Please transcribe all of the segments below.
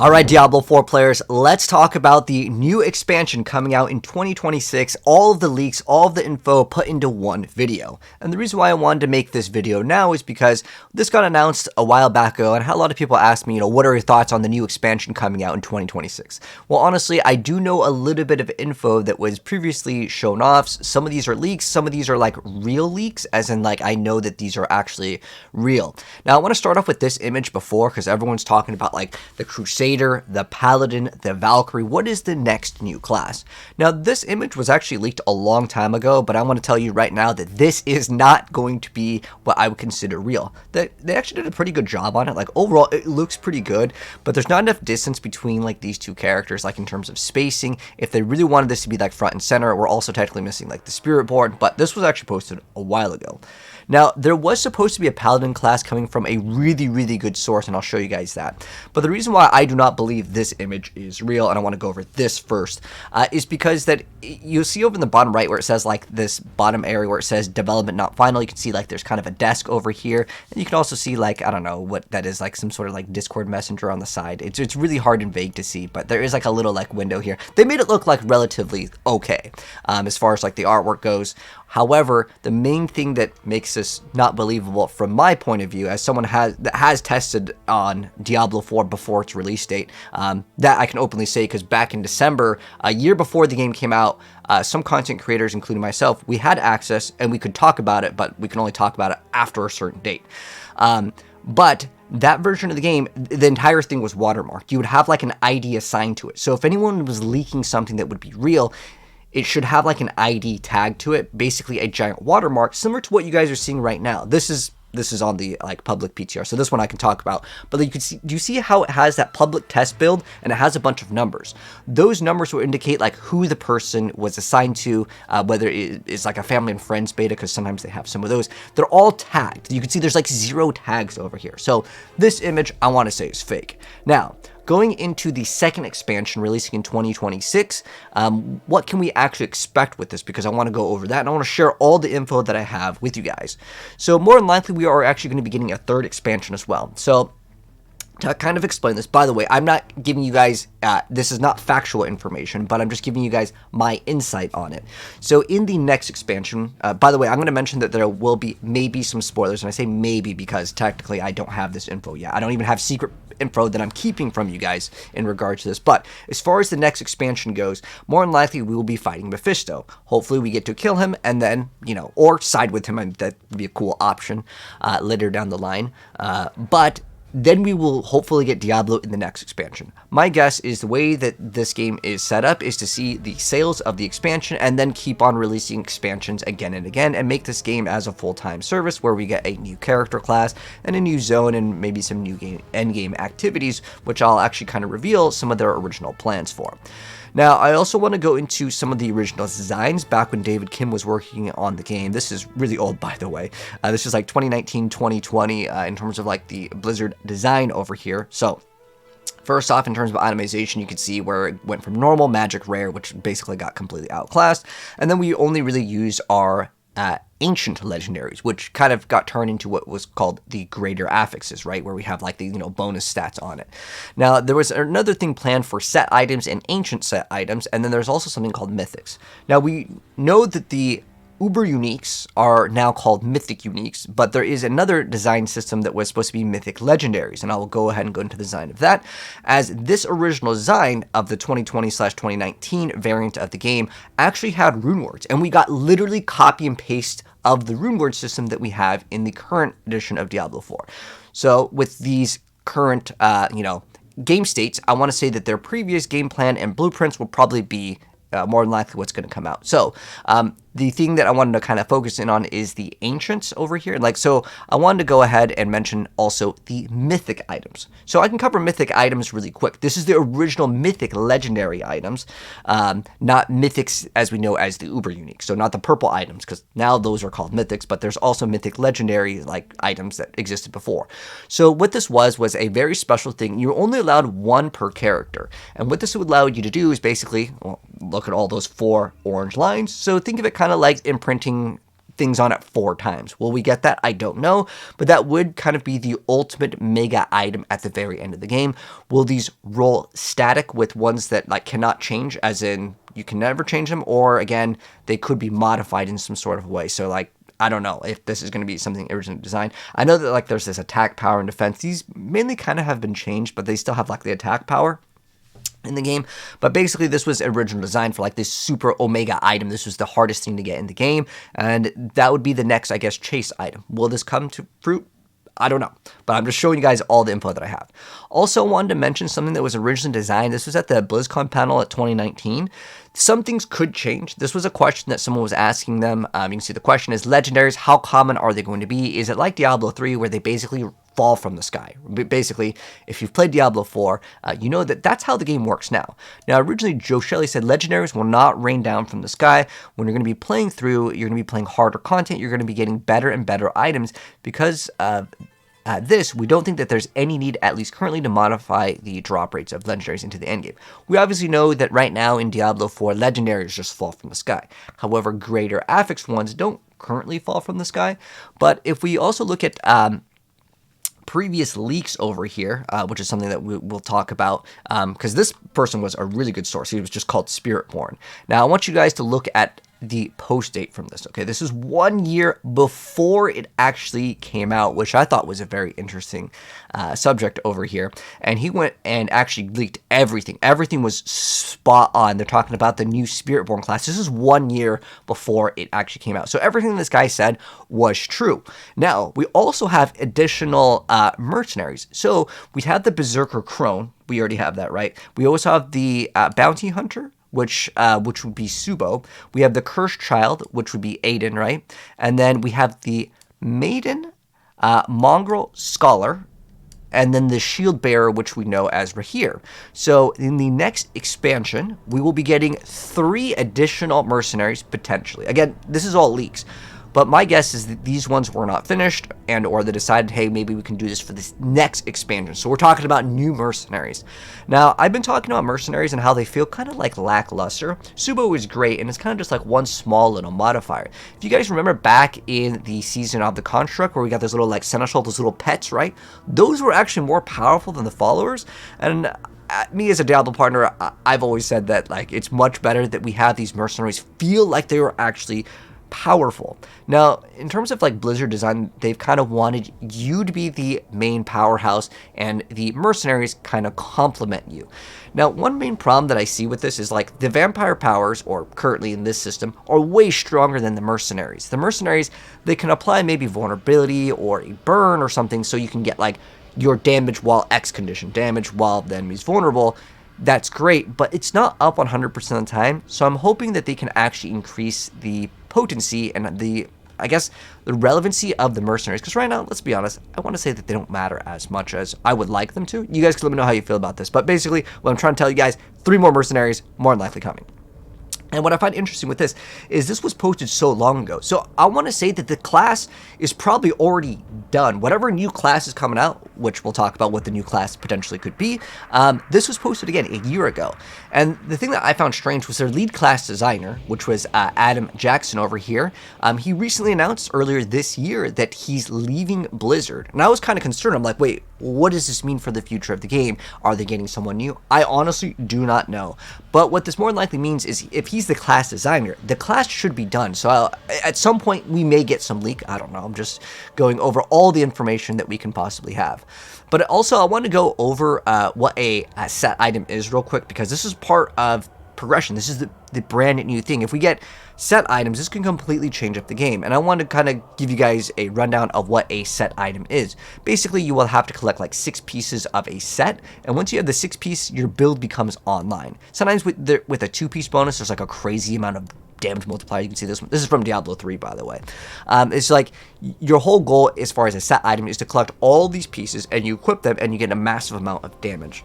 Alright, Diablo 4 players, let's talk about the new expansion coming out in 2026, all of the leaks, all of the info put into one video. And the reason why I wanted to make this video now is because this got announced a while back ago, and I had a lot of people ask me, what are your thoughts on the new expansion coming out in 2026? Well, honestly, I do know a little bit of info that was previously shown off. Some of these are leaks, some of these are like real leaks, as in like I know that these are actually real. Now, I want to start off with this image before, because everyone's talking about like the Crusader, the Paladin, the Valkyrie. What is the next new class? Now, this image was actually leaked a long time ago, but I want to tell you right now that this is not going to be what I would consider real. They actually did a pretty good job on it. Like, overall, it looks pretty good, but there's not enough distance between like these two characters, like in terms of spacing. If they really wanted this to be like front and center, we're also technically missing like the spirit board, but this was actually posted a while ago. Now, there was supposed to be a Paladin class coming from a really good source, and I'll show you guys that. But the reason why I do not believe this image is real, and I want to go over this first, is because that you'll see over in the bottom right where it says like this bottom area where it says development not final. You can see like there's kind of a desk over here, and you can also see like, I don't know what that is, like some sort of like Discord messenger on the side. It's really hard and vague to see, but there is like a little like window here. They made it look like relatively okay as far as like the artwork goes. However, the main thing that makes this not believable from my point of view, as someone that has tested on Diablo 4 before its release date, that I can openly say, because back in December, a year before the game came out, some content creators, including myself, we had access and we could talk about it, but we can only talk about it after a certain date. But that version of the game, the entire thing was watermarked. You would have like an ID assigned to it. So if anyone was leaking something that would be real, it should have like an ID tag to it, basically a giant watermark, similar to what you guys are seeing right now. This is on the like public PTR, so this one I can talk about. But you can see, do you see how it has that public test build and it has a bunch of numbers? Those numbers will indicate like who the person was assigned to, whether it's like a family and friends beta, because sometimes they have some of those. They're all tagged. You can see there's like 0 tags over here. So this image I want to say is fake. Now, going into the second expansion releasing in 2026, what can we actually expect with this? Because I want to go over that, and I want to share all the info that I have with you guys. So more than likely, we are actually going to be getting a third expansion as well. So to kind of explain this, by the way, I'm not giving you guys, this is not factual information, but I'm just giving you guys my insight on it. So in the next expansion, by the way, I'm going to mention that there will be maybe some spoilers, and I say maybe because technically I don't have this info yet. I don't even have secret info that I'm keeping from you guys in regards to this. But as far as the next expansion goes, more than likely we will be fighting Mephisto. Hopefully we get to kill him and then, or side with him. That would be a cool option later down the line. But then we will hopefully get Diablo in the next expansion. My guess is the way that this game is set up is to see the sales of the expansion and then keep on releasing expansions again and again and make this game as a full-time service where we get a new character class and a new zone and maybe some new endgame activities, which I'll actually kind of reveal some of their original plans for. Now, I also want to go into some of the original designs back when David Kim was working on the game. This is really old, by the way. This is like 2019, 2020 in terms of like the Blizzard design over here. So first off, in terms of itemization, you can see where it went from normal, magic, rare, which basically got completely outclassed. And then we only really used our ancient legendaries, which kind of got turned into what was called the greater affixes, right, where we have like the bonus stats on it. Now, there was another thing planned for set items and ancient set items, and then there's also something called mythics. Now, we know that the Uber uniques are now called Mythic uniques, but there is another design system that was supposed to be Mythic legendaries, and I will go ahead and go into the design of that, as this original design of the 2020/2019 variant of the game actually had rune words, and we got literally copy and paste of the rune word system that we have in the current edition of Diablo 4. So with these current, game states, I want to say that their previous game plan and blueprints will probably be more than likely what's going to come out. So the thing that I wanted to kind of focus in on is the ancients over here. So I wanted to go ahead and mention also the mythic items. So I can cover mythic items really quick. This is the original mythic legendary items, not mythics as we know as the uber unique. So not the purple items, because now those are called mythics, but there's also mythic legendary like items that existed before. So what this was a very special thing. You're only allowed one per character. And what this would allow you to do is basically, look at all those 4 orange lines. So think of it kind of like imprinting things on it 4 times. Will we get that? I don't know, but that would kind of be the ultimate mega item at the very end of the game. Will these roll static with ones that like cannot change, as in you can never change them, or again, they could be modified in some sort of way. So like, I don't know if this is going to be something originally designed. I know that like there's this attack power and defense. These mainly kind of have been changed, but they still have like the attack power in the game. But basically this was original design for like this super omega item. This was the hardest thing to get in the game, and that would be the next, I guess, chase item. Will this come to fruit? I don't know, but I'm just showing you guys all the info that I have. Also wanted to mention something that was originally designed. This was at the BlizzCon panel at 2019. Some things could change. This was a question that someone was asking them. You can see the question is, legendaries, how common are they going to be? Is it like Diablo 3 where they basically fall from the sky? Basically, if you've played Diablo 4, you know that that's how the game works now. Now, originally, Joe Shelley said legendaries will not rain down from the sky. When you're going to be playing through, you're going to be playing harder content. You're going to be getting better and better items because this, we don't think that there's any need, at least currently, to modify the drop rates of legendaries into the endgame. We obviously know that right now in Diablo 4, legendaries just fall from the sky. However, greater affix ones don't currently fall from the sky. But if we also look at previous leaks over here, which is something that we'll talk about, because this person was a really good source. He was just called Spiritborn. Now, I want you guys to look at the post date from this. Okay, this is 1 year before it actually came out, which I thought was a very interesting subject over here. And he went and actually leaked everything. Everything was spot on. They're talking about the new Spiritborn class. This is 1 year before it actually came out. So everything this guy said was true. Now, we also have additional mercenaries. So we have the Berserker Crone. We already have that, right? We also have the Bounty Hunter, which would be Subo. We have the Cursed Child, which would be Aiden, right? And then we have the Maiden, Mongrel Scholar, and then the Shield Bearer, which we know as Rahir. So in the next expansion, we will be getting 3 additional mercenaries, potentially. Again, this is all leaks. But my guess is that these ones were not finished, and or they decided, hey, maybe we can do this for this next expansion. So we're talking about new mercenaries. Now, I've been talking about mercenaries and how they feel kind of like lackluster. Subo is great, and it's kind of just like one small little modifier. If you guys remember back in the season of the Construct, where we got those little like seneschal, those little pets, right? Those were actually more powerful than the followers. And me as a Diablo partner, I've always said that like it's much better that we have these mercenaries feel like they were actually powerful. Now, in terms of like Blizzard design, they've kind of wanted you to be the main powerhouse and the mercenaries kind of complement you. Now, one main problem that I see with this is like the vampire powers, or currently in this system, are way stronger than the mercenaries. The mercenaries, they can apply maybe vulnerability or a burn or something, so you can get like your damage while X condition, damage while the enemy's vulnerable. That's great, but it's not up 100% of the time, so I'm hoping that they can actually increase the potency and the, I guess, the relevancy of the mercenaries. Because right now, let's be honest, I want to say that they don't matter as much as I would like them to. You guys can let me know how you feel about this. But basically, what I'm trying to tell you guys, 3 more mercenaries, more than likely coming. And what I find interesting with this is this was posted so long ago. So I want to say that the class is probably already done. Whatever new class is coming out, which we'll talk about what the new class potentially could be, this was posted again a year ago. And the thing that I found strange was their lead class designer, which was Adam Jackson over here. He recently announced earlier this year that he's leaving Blizzard. And I was kind of concerned. I'm like, wait, what does this mean for the future of the game? Are they getting someone new? I honestly do not know. But what this more than likely means is if he's the class designer, the class should be done. So at some point we may get some leak. I don't know. I'm just going over all the information that we can possibly have. But also I want to go over what a set item is real quick, because this is part of progression. This is the brand new thing. If we get set items, this can completely change up the game. And I want to kind of give you guys a rundown of what a set item is. Basically, you will have to collect like 6 pieces of a set. And once you have the 6 piece, your build becomes online. Sometimes with a 2-piece bonus, there's like a crazy amount of damage multiplier. You can see this one. This is from Diablo 3, by the way. It's like your whole goal as far as a set item is to collect all these pieces and you equip them and you get a massive amount of damage.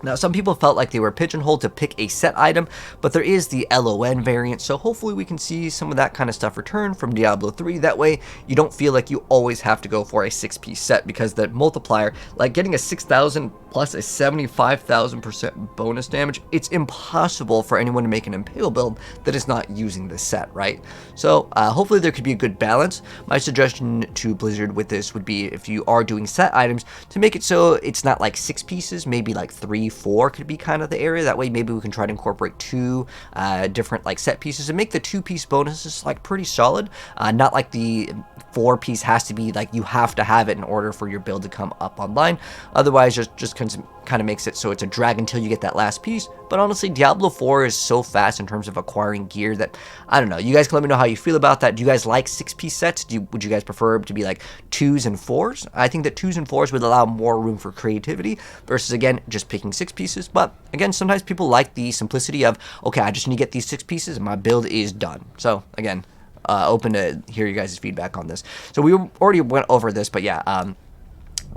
Now, some people felt like they were pigeonholed to pick a set item, but there is the LON variant, so hopefully we can see some of that kind of stuff return from Diablo 3. That way, you don't feel like you always have to go for a 6-piece set, because the multiplier, like getting a 6,000 plus a 75,000% bonus damage, it's impossible for anyone to make an Impale build that is not using this set, right? So, hopefully there could be a good balance. My suggestion to Blizzard with this would be, if you are doing set items, to make it so it's not like 6 pieces, maybe like 3, 4 could be kind of the area. That way maybe we can try to incorporate 2 different like set pieces and make the 2-piece bonuses like pretty solid. Not like the 4-piece has to be like you have to have it in order for your build to come up online. Otherwise, just kind of makes it so it's a drag until you get that last piece. But honestly, Diablo 4 is so fast in terms of acquiring gear that, I don't know, you guys can let me know how you feel about that. Do you guys like 6-piece sets? Would you guys prefer to be like 2s and 4s? I think that 2s and 4s would allow more room for creativity versus, again, just picking 6 pieces. But again, sometimes people like the simplicity of, okay, I just need to get these 6 pieces and my build is done. So again, open to hear you guys' feedback on this. So we already went over this, but yeah,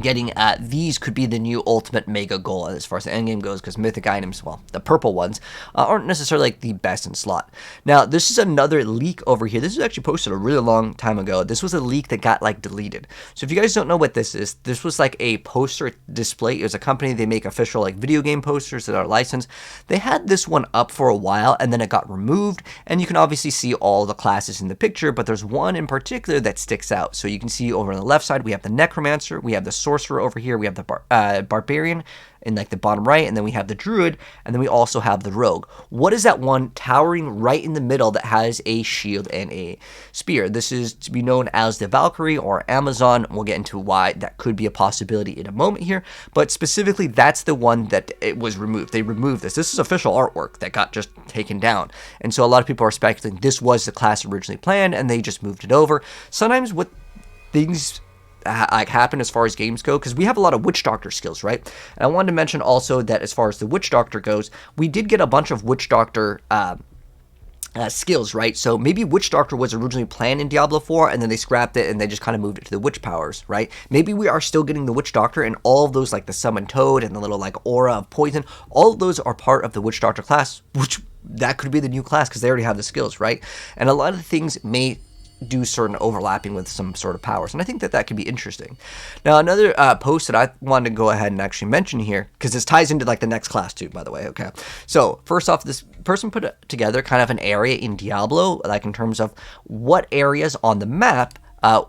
getting these could be the new ultimate mega goal as far as the endgame goes, because mythic items, well, the purple ones, aren't necessarily like the best in slot. Now, this is another leak over here. This was actually posted a really long time ago. This was a leak that got like deleted. So if you guys don't know what this is, this was like a poster display. It was a company, they make official like video game posters that are licensed. They had this one up for a while and then it got removed, and you can obviously see all the classes in the picture, but there's one in particular that sticks out. So you can see over on the left side, we have the necromancer, we have the sorcerer over here, we have the barbarian in like the bottom right, and then we have the druid, and then we also have the rogue. What is that one towering right in the middle that has a shield and a spear? This is to be known as the Valkyrie or Amazon. We'll get into why that could be a possibility in a moment here, but specifically that's the one that it was removed. They removed this. This is official artwork that got just taken down, and so a lot of people are speculating this was the class originally planned and they just moved it over. Sometimes with things like happen as far as games go, because we have a lot of Witch Doctor skills, right? And I wanted to mention also that as far as the Witch Doctor goes, we did get a bunch of Witch Doctor skills, right? So maybe Witch Doctor was originally planned in Diablo 4 and then they scrapped it and they just kind of moved it to the Witch powers, right? Maybe we are still getting the Witch Doctor, and all of those, like the Summon Toad and the little like aura of poison, all of those are part of the Witch Doctor class, which that could be the new class because they already have the skills, right? And a lot of things may do certain overlapping with some sort of powers, and I think that that could be interesting. Now, another post that I wanted to go ahead and actually mention here, because this ties into like the next class too, by the way. Okay, so first off, this person put together kind of an area in Diablo, like in terms of what areas on the map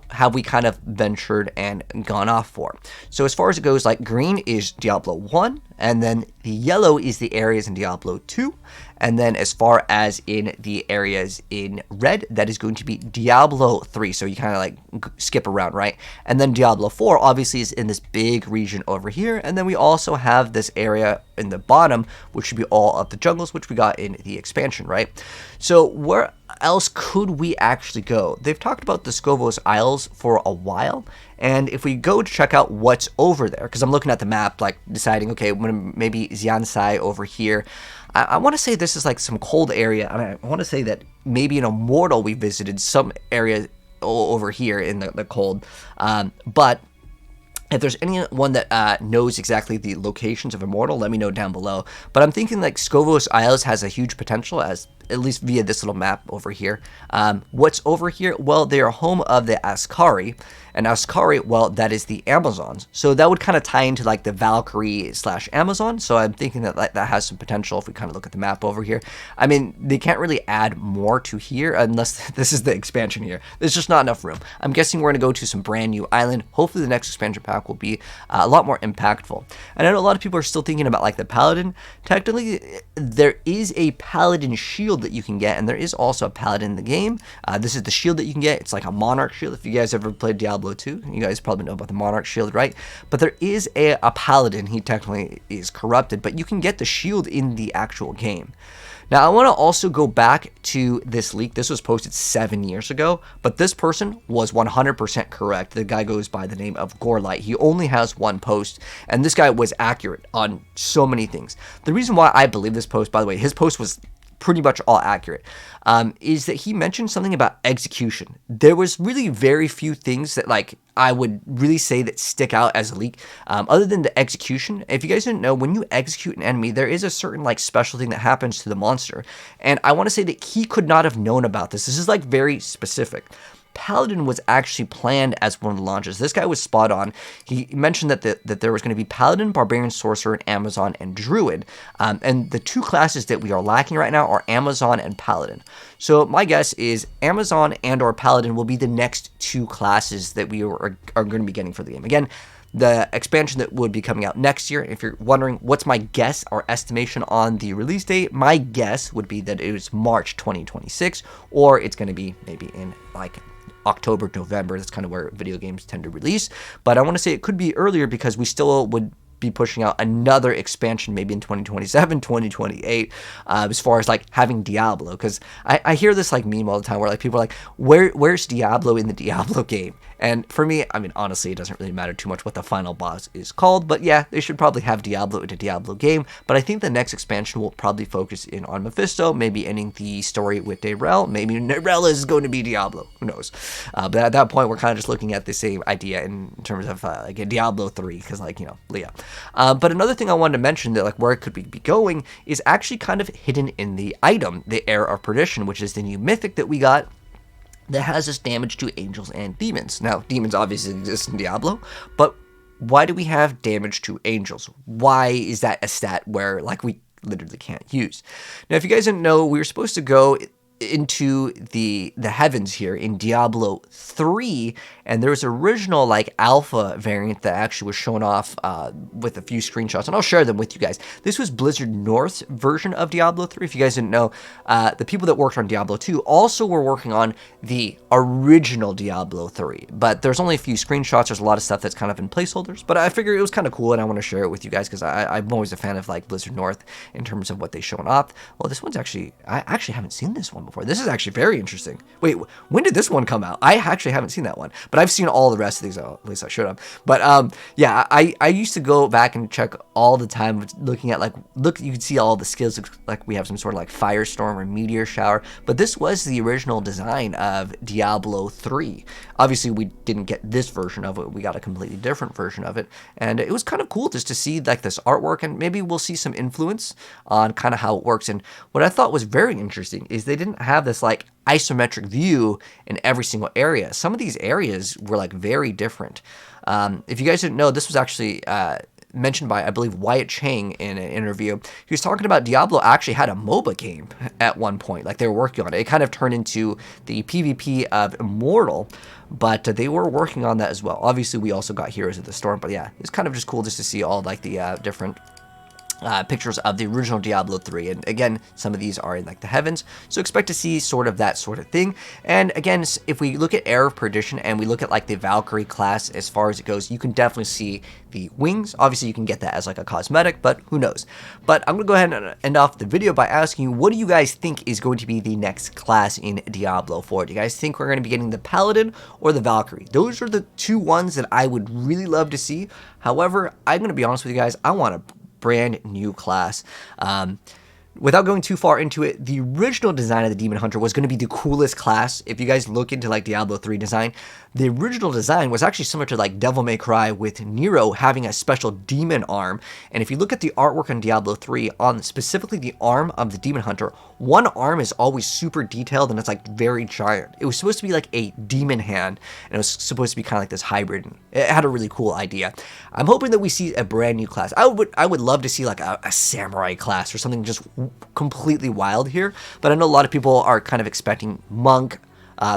have we kind of ventured and gone off for. So as far as it goes, like green is Diablo 1, and then the yellow is the areas in Diablo 2, and then as far as in the areas in red, that is going to be Diablo 3, so you kind of like skip around, right? And then Diablo 4 obviously is in this big region over here, and then we also have this area in the bottom, which should be all of the jungles, which we got in the expansion, right? So where else could we actually go? They've talked about the Scovos Isles for a while, and if we go to check out what's over there, because I'm looking at the map, like deciding, okay, maybe Xiansai over here, I want to say this is like some cold area. I want to say that maybe in Immortal we visited some area over here in the cold, but if there's anyone that knows exactly the locations of Immortal, let me know down below. But I'm thinking like Scovos Isles has a huge potential, as at least via this little map over here. What's over here? Well, they are home of the Ascari, and Ascari, well, that is the Amazons. So that would kind of tie into like the Valkyrie / Amazon. So I'm thinking that that has some potential if we kind of look at the map over here. I mean, they can't really add more to here unless this is the expansion here. There's just not enough room. I'm guessing we're going to go to some brand new island. Hopefully the next expansion pack will be a lot more impactful. And I know a lot of people are still thinking about like the Paladin. Technically, there is a Paladin shield that you can get, and there is also a Paladin in the game. This is the shield that you can get. It's like a Monarch shield. If you guys ever played Diablo 2, you guys probably know about the Monarch shield, right? But there is a Paladin. He technically is corrupted, but you can get the shield in the actual game. Now, I want to also go back to this leak. This was posted 7 years ago, but this person was 100% correct. The guy goes by the name of Gorelight. He only has one post, and this guy was accurate on so many things. The reason why I believe this post, by the way, his post was pretty much all accurate, is that he mentioned something about execution. There was really very few things that like I would really say that stick out as a leak, other than the execution. If you guys didn't know, when you execute an enemy, there is a certain like special thing that happens to the monster, and I want to say that he could not have known about this. This is like very specific. Paladin was actually planned as one of the launches. This guy was spot on. He mentioned that that there was going to be Paladin, Barbarian, Sorcerer, Amazon, and Druid. And the two classes that we are lacking right now are Amazon and Paladin. So my guess is Amazon and or Paladin will be the next two classes that we are going to be getting for the game. Again, the expansion that would be coming out next year. If you're wondering what's my guess or estimation on the release date, my guess would be that it was March 2026, or it's going to be maybe in like October, November. That's kind of where video games tend to release. But I want to say it could be earlier because we still would be pushing out another expansion maybe in 2027, 2028, as far as like having Diablo. Because I hear this like meme all the time where like people are like, where's Diablo in the Diablo game? And for me, I mean, honestly, it doesn't really matter too much what the final boss is called, but yeah, they should probably have Diablo in a Diablo game. But I think the next expansion will probably focus in on Mephisto, maybe ending the story with Dayrell. Maybe Dayrell is going to be Diablo, who knows? But at that point, we're kind of just looking at the same idea in terms of like a Diablo 3, because like, you know, Leah. But another thing I wanted to mention that like where it could be going is actually kind of hidden in the item, the Heir of Perdition, which is the new Mythic that we got, that has this damage to angels and demons. Now, demons obviously exist in Diablo, but why do we have damage to angels? Why is that a stat where, like, we literally can't use? Now, if you guys didn't know, we were supposed to go into the heavens here in Diablo 3, and there was an original like alpha variant that actually was shown off with a few screenshots, and I'll share them with you guys. This was Blizzard North's version of Diablo 3. If you guys didn't know, the people that worked on Diablo 2 also were working on the original Diablo 3, but there's only a few screenshots. There's a lot of stuff that's kind of in placeholders, but I figured it was kind of cool, and I want to share it with you guys because I'm always a fan of like Blizzard North in terms of what they shown off. Well, this one's actually, I actually haven't seen this one before. This is actually very interesting. Wait, when did this one come out? I actually haven't seen that one, but I've seen all the rest of these. At least I should have. But yeah, I used to go back and check all the time, looking at like, you can see all the skills. Like we have some sort of like firestorm or meteor shower, but this was the original design of Diablo 3. Obviously, we didn't get this version of it. We got a completely different version of it, and it was kind of cool just to see like this artwork, and maybe we'll see some influence on kind of how it works. And what I thought was very interesting is they didn't have this like isometric view in every single area. Some of these areas were like very different. If you guys didn't know, this was actually mentioned by, I believe, Wyatt Chang in an interview. He was talking about Diablo actually had a MOBA game at one point, like they were working on it. It kind of turned into the PvP of Immortal, but they were working on that as well. Obviously, we also got Heroes of the Storm, but yeah, it's kind of just cool just to see all like the different pictures of the original Diablo 3, and again, some of these are in like the heavens, so expect to see sort of that sort of thing. And again, if we look at Heir of Perdition and we look at like the Valkyrie class as far as it goes, you can definitely see the wings. Obviously, you can get that as like a cosmetic, but who knows. But I'm gonna go ahead and end off the video by asking you, what do you guys think is going to be the next class in Diablo 4? Do you guys think we're going to be getting the Paladin or the Valkyrie? Those are the two ones that I would really love to see. However, I'm going to be honest with you guys, I want a brand new class. Without going too far into it, the original design of the Demon Hunter was going to be the coolest class. If you guys look into like Diablo 3 design, the original design was actually similar to like Devil May Cry, with Nero having a special demon arm. And if you look at the artwork on Diablo 3, on specifically the arm of the Demon Hunter, one arm is always super detailed and it's like very giant. It was supposed to be like a demon hand, and it was supposed to be kind of like this hybrid. It had a really cool idea. I'm hoping that we see a brand new class. I would love to see like a samurai class or something just completely wild here, but I know a lot of people are kind of expecting monk,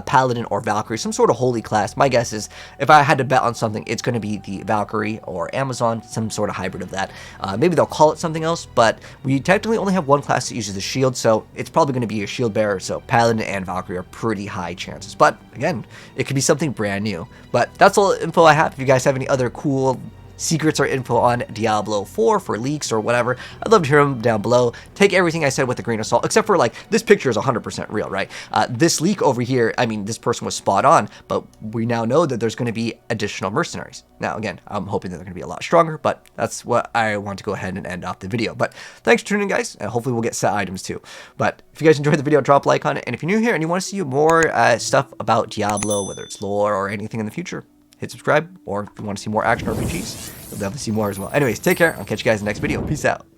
paladin, or Valkyrie, some sort of holy class. My guess is, if I had to bet on something, it's going to be the Valkyrie or Amazon, some sort of hybrid of that. Maybe they'll call it something else, but we technically only have one class that uses the shield, so it's probably going to be a shield bearer, so paladin and Valkyrie are pretty high chances. But again, it could be something brand new. But that's all the info I have. If you guys have any other cool secrets or info on Diablo 4 for leaks or whatever, I'd love to hear them down below. Take everything I said with a grain of salt, except for like this picture is 100% real, right? This leak over here, I mean, this person was spot on, but we now know that there's going to be additional mercenaries. Now, again, I'm hoping that they're going to be a lot stronger, but that's what I want to go ahead and end off the video. But thanks for tuning in, guys, and hopefully we'll get set items too. But if you guys enjoyed the video, drop a like on it, and if you're new here and you want to see more stuff about Diablo, whether it's lore or anything in the future, hit subscribe, or if you want to see more action RPGs, you'll definitely see more as well. Anyways, take care. I'll catch you guys in the next video. Peace out.